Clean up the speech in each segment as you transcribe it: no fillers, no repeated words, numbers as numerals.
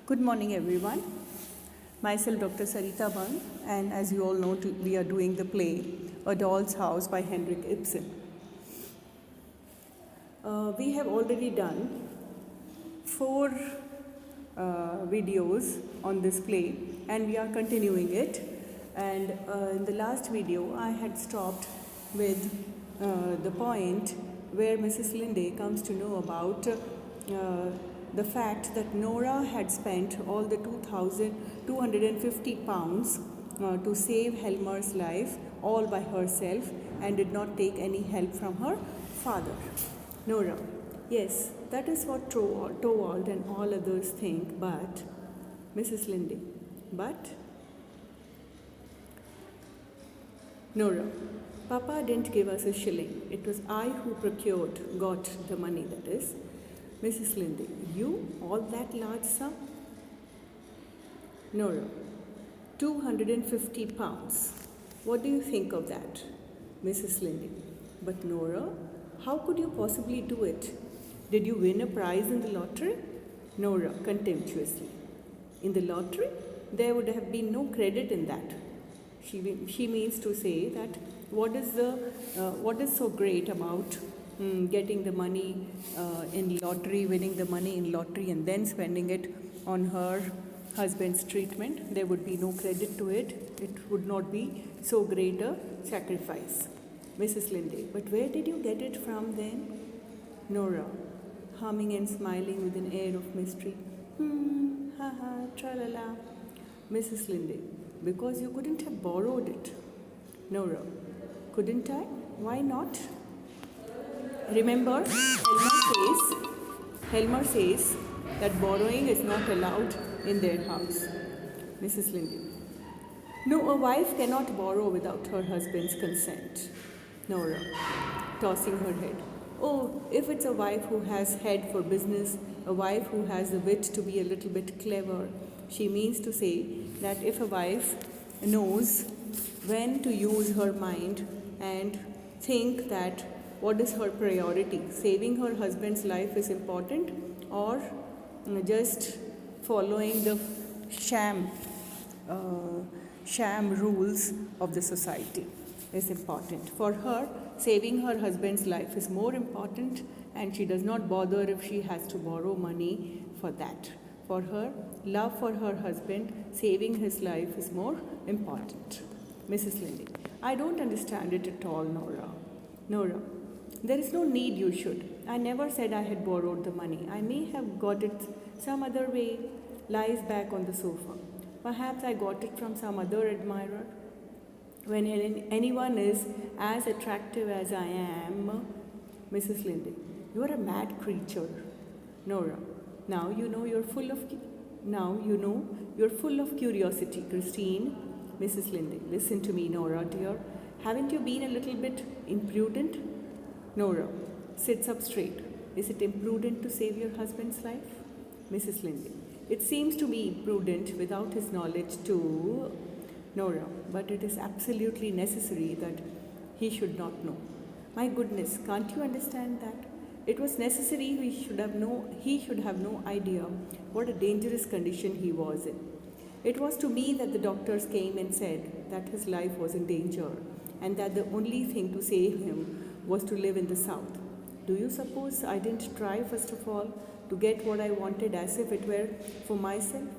Good morning, everyone. Myself, Dr. Sarita Bang, and as you all know, we are doing the play A Doll's House by Henrik Ibsen. We have already done 4 videos on this play, and we are continuing it. And in the last video, I had stopped with the point where Mrs. Linde comes to know about the fact that Nora had spent all the £2,250 to save Helmer's life all by herself and did not take any help from her father. Nora, yes, that is what Torvald and all others think, but Mrs. Linde, but Nora, Papa didn't give us a shilling. It was I who got the money, that is. Mrs. Linde, you, all that large sum? Nora, £250. What do you think of that? Mrs. Linde, but Nora, how could you possibly do it? Did you win a prize in the lottery? Nora, contemptuously. In the lottery? There would have been no credit in that. She means to say that what is so great about getting the money in lottery, winning the money in lottery and then spending it on her husband's treatment? There would be no credit to it. It would not be so great a sacrifice. Mrs. Linde, but where did you get it from then? Nora, humming and smiling with an air of mystery. Ha ha, tra-la-la. Mrs. Linde, because you couldn't have borrowed it. Nora, couldn't I? Why not? Remember, Helmer says that borrowing is not allowed in their house. Mrs. Linde, no, a wife cannot borrow without her husband's consent. Nora, tossing her head. Oh, if it's a wife who has head for business, a wife who has the wit to be a little bit clever, she means to say that if a wife knows when to use her mind and think that what is her priority, saving her husband's life is important or just following the sham rules of the society is important. For her, saving her husband's life is more important, and she does not bother if she has to borrow money for that. For her, love for her husband, saving his life is more important. Mrs. Linde, I don't understand it at all, Nora. Nora, there is no need you should. I never said I had borrowed the money. I may have got it some other way. Lies back on the sofa. Perhaps I got it from some other admirer. When anyone is as attractive as I am, Mrs. Linde, you are a mad creature. Nora, now you know you're full of curiosity, Christine. Mrs. Linde, listen to me, Nora dear. Haven't you been a little bit imprudent? Nora sits up straight. Is it imprudent to save your husband's life? Mrs. Linde, it seems to be prudent without his knowledge too. Nora, but it is absolutely necessary that he should not know. My goodness, can't you understand that? It was necessary he should have no idea what a dangerous condition he was in. It was to me that the doctors came and said that his life was in danger and that the only thing to save him was to live in the south. Do you suppose I didn't try first of all to get what I wanted as if it were for myself?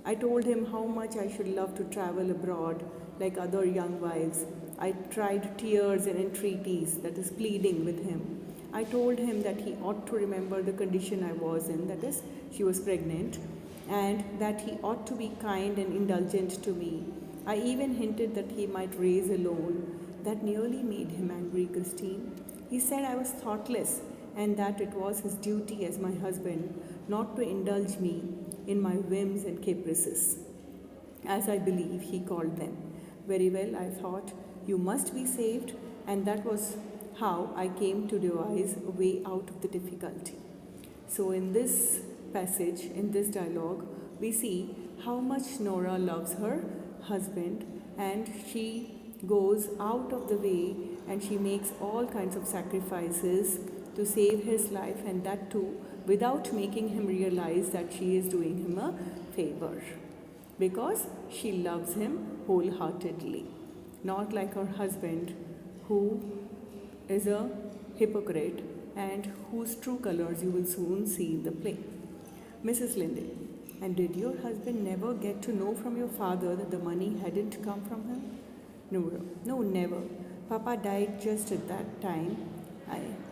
I told him how much I should love to travel abroad like other young wives. I tried tears and entreaties, that is pleading with him. I told him that he ought to remember the condition I was in, that is, she was pregnant, and that he ought to be kind and indulgent to me. I even hinted that he might raise a loan. That nearly made him angry, Christine. He said I was thoughtless and that it was his duty as my husband not to indulge me in my whims and caprices, as I believe he called them. Very well, I thought, you must be saved, and that was how I came to devise a way out of the difficulty. So in this passage, in this dialogue, we see how much Nora loves her husband, and she goes out of the way and she makes all kinds of sacrifices to save his life, and that too without making him realize that she is doing him a favor, because she loves him wholeheartedly, not like her husband, who is a hypocrite and whose true colors you will soon see in the play. Mrs. Linde: and did your husband never get to know from your father that the money hadn't come from him? Noor: no, never. Papa died just at that time.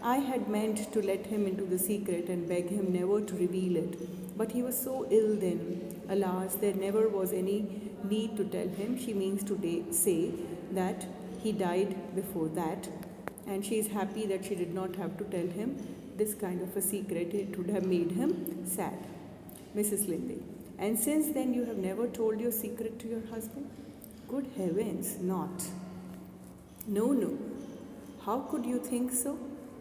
I had meant to let him into the secret and beg him never to reveal it, but he was so ill then. Alas, there never was any need to tell him. She means to say that he died before that, and she is happy that she did not have to tell him this kind of a secret. It would have made him sad. Mrs. Linde: and since then you have never told your secret to your husband? Good heavens, not. No. How could you think so?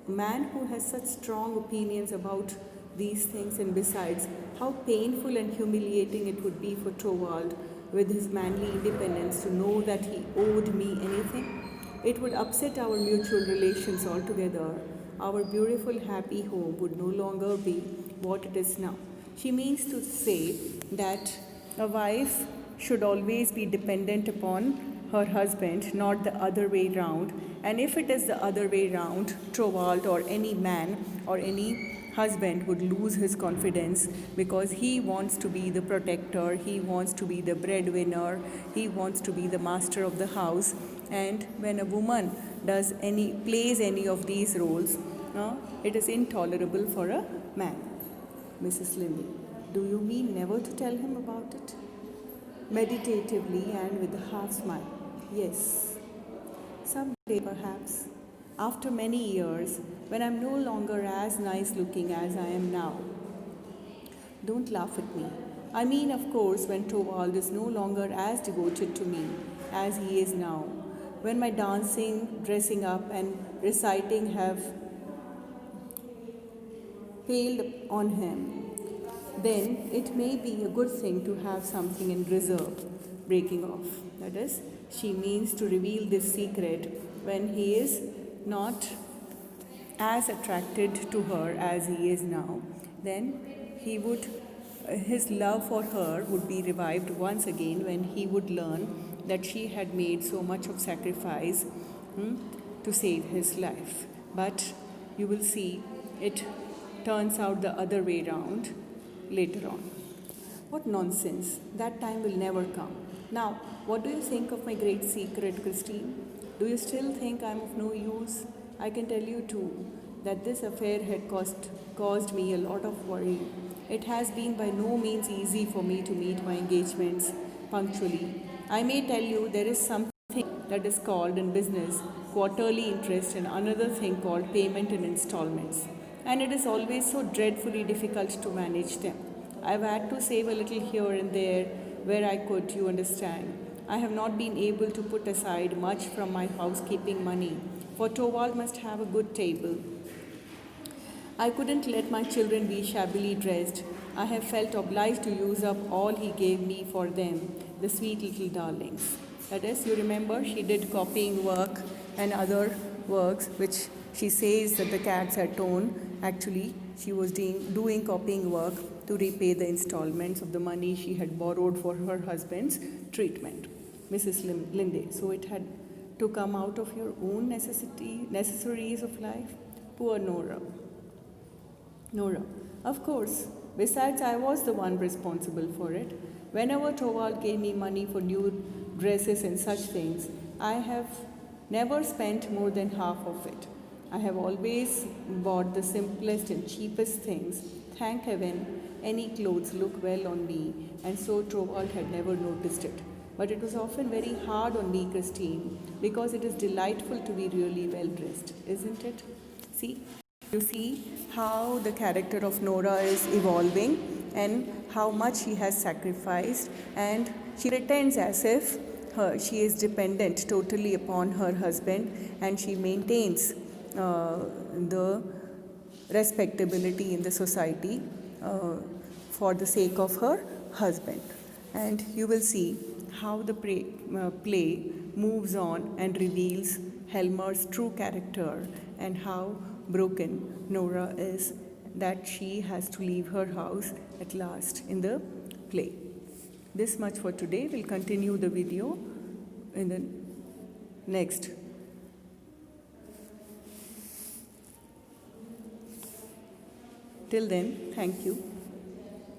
A man who has such strong opinions about these things, and besides, how painful and humiliating it would be for Torvald, with his manly independence, to know that he owed me anything. It would upset our mutual relations altogether. Our beautiful, happy home would no longer be what it is now. She means to say that a wife should always be dependent upon her husband, not the other way round. And if it is the other way round, Torvald or any man or any husband would lose his confidence, because he wants to be the protector, he wants to be the breadwinner, he wants to be the master of the house. And when a woman plays any of these roles, it is intolerable for a man. Mrs. Linde: do you mean never to tell him about it? Meditatively and with a half smile: yes. Someday, perhaps, after many years, when I'm no longer as nice looking as I am now. Don't laugh at me. I mean, of course, when Torvald is no longer as devoted to me as he is now. When my dancing, dressing up, and reciting have paled on him, then it may be a good thing to have something in reserve. Breaking off. That is, she means to reveal this secret when he is not as attracted to her as he is now. Then his love for her would be revived once again when he would learn that she had made so much of sacrifice to save his life. But you will see it turns out the other way round later on. What nonsense. That time will never come. Now, what do you think of my great secret, Christine? Do you still think I'm of no use? I can tell you too that this affair had caused me a lot of worry. It has been by no means easy for me to meet my engagements punctually. I may tell you there is something that is called in business quarterly interest, and another thing called payment in installments. And it is always so dreadfully difficult to manage them. I've had to save a little here and there where I could, you understand. I have not been able to put aside much from my housekeeping money, for Torvald must have a good table. I couldn't let my children be shabbily dressed. I have felt obliged to use up all he gave me for them, the sweet little darlings. That is, you remember, she did copying work and other works which she says that the cats had torn. Actually, she was doing copying work to repay the installments of the money she had borrowed for her husband's treatment. Mrs. Linde: so it had to come out of your own necessaries of life? Poor Nora. Nora: of course. Besides, I was the one responsible for it. Whenever Torvald gave me money for new dresses and such things, I have never spent more than half of it. I have always bought the simplest and cheapest things. Thank heaven, any clothes look well on me, and so Torvald had never noticed it. But it was often very hard on me, Christine, because it is delightful to be really well dressed, isn't it? You see how the character of Nora is evolving and how much she has sacrificed, and she pretends as if she is dependent totally upon her husband, and she maintains the respectability in the society for the sake of her husband. And you will see how the play moves on and reveals Helmer's true character and how broken Nora is that she has to leave her house at last in the play. This much for today. We'll continue the video in the next. Till then, thank you.